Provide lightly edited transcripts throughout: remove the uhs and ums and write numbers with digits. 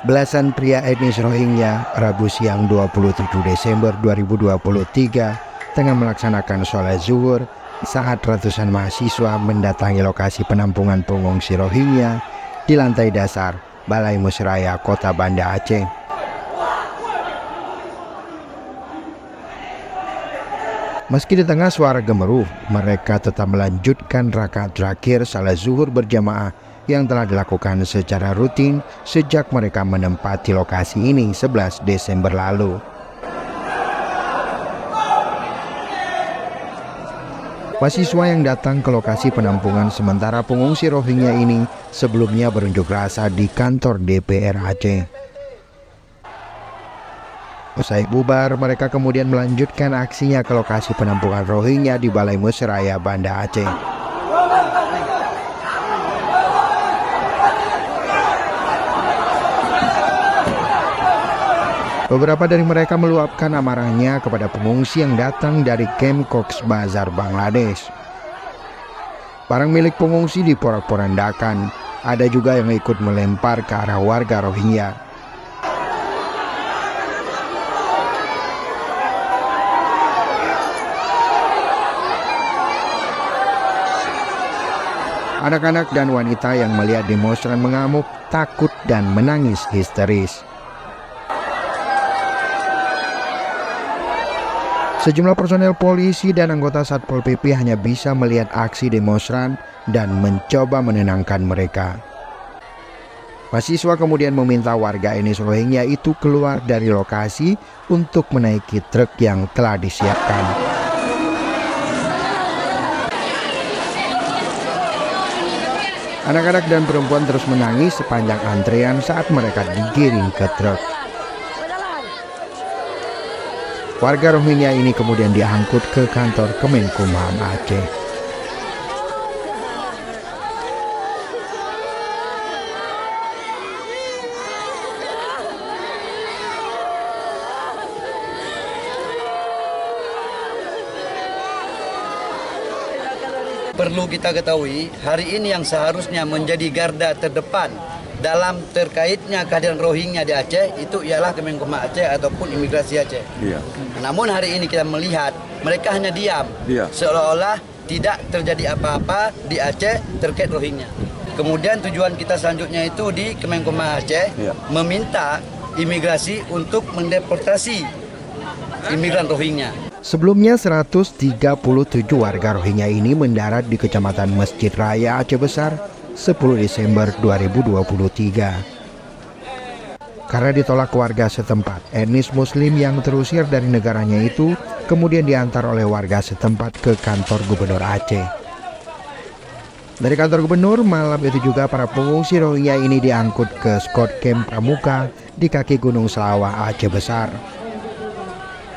Belasan pria etnis Rohingya Rabu siang 27 Desember 2023 tengah melaksanakan sholat zuhur saat ratusan mahasiswa mendatangi lokasi penampungan pengungsi Rohingya di lantai dasar Balai Musraya Kota Banda Aceh. Meski di tengah suara gemuruh, mereka tetap melanjutkan rakaat terakhir salat zuhur berjamaah yang telah dilakukan secara rutin sejak mereka menempati lokasi ini 11 Desember lalu. Mahasiswa yang datang ke lokasi penampungan sementara pengungsi Rohingya ini sebelumnya berunjuk rasa di kantor DPR Aceh. Usai bubar, mereka kemudian melanjutkan aksinya ke lokasi penampungan Rohingya di Balai Musraya Banda Aceh. Beberapa dari mereka meluapkan amarahnya kepada pengungsi yang datang dari kamp Cox's Bazar, Bangladesh. Barang milik pengungsi diporak-porandakan, ada juga yang ikut melempar ke arah warga Rohingya. Anak-anak dan wanita yang melihat demonstran mengamuk, takut dan menangis histeris. Sejumlah personel polisi dan anggota Satpol PP hanya bisa melihat aksi demonstran dan mencoba menenangkan mereka. Mahasiswa kemudian meminta warga etnis Rohingya itu keluar dari lokasi untuk menaiki truk yang telah disiapkan. Anak-anak dan perempuan terus menangis sepanjang antrean saat mereka digiring ke truk. Warga Rohingya ini kemudian diangkut ke kantor Kemenkumham Aceh. Perlu kita ketahui, hari ini yang seharusnya menjadi garda terdepan dalam terkaitnya kehadiran Rohingya di Aceh itu ialah Kemenkumham Aceh ataupun imigrasi Aceh. Iya. Namun hari ini kita melihat mereka hanya diam, seolah-olah tidak terjadi apa-apa di Aceh terkait Rohingya. Kemudian tujuan kita selanjutnya itu di Kemenkumham Aceh meminta imigrasi untuk mendeportasi imigran Rohingya. Sebelumnya 137 warga Rohingya ini mendarat di Kecamatan Masjid Raya Aceh Besar 10 Desember 2023. Karena ditolak warga setempat, etnis Muslim yang terusir dari negaranya itu kemudian diantar oleh warga setempat ke kantor Gubernur Aceh. Dari kantor Gubernur, malam itu juga para pengungsi Rohingya ini diangkut ke Scout Camp Pramuka di kaki Gunung Selawah Aceh Besar.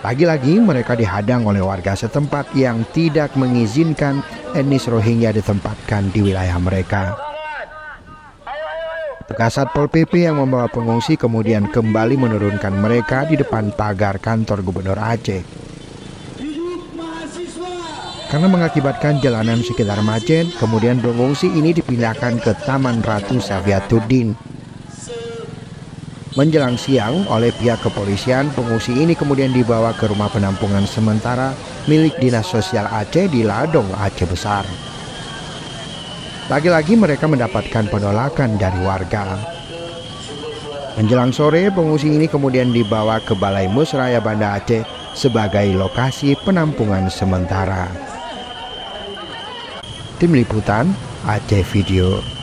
Lagi-lagi mereka dihadang oleh warga setempat yang tidak mengizinkan etnis Rohingya ditempatkan di wilayah mereka. Petugas Satpol PP yang membawa pengungsi kemudian kembali menurunkan mereka di depan pagar kantor Gubernur Aceh. Karena mengakibatkan jalanan sekitar macet, kemudian pengungsi ini dipindahkan ke Taman Ratu Safiatuddin. Menjelang siang, oleh pihak kepolisian, pengungsi ini kemudian dibawa ke rumah penampungan sementara milik Dinas Sosial Aceh di Ladong, Aceh Besar. Lagi-lagi mereka mendapatkan penolakan dari warga. Menjelang sore, pengungsi ini kemudian dibawa ke Balai Musraya Banda Aceh sebagai lokasi penampungan sementara. Tim Liputan Aceh Video.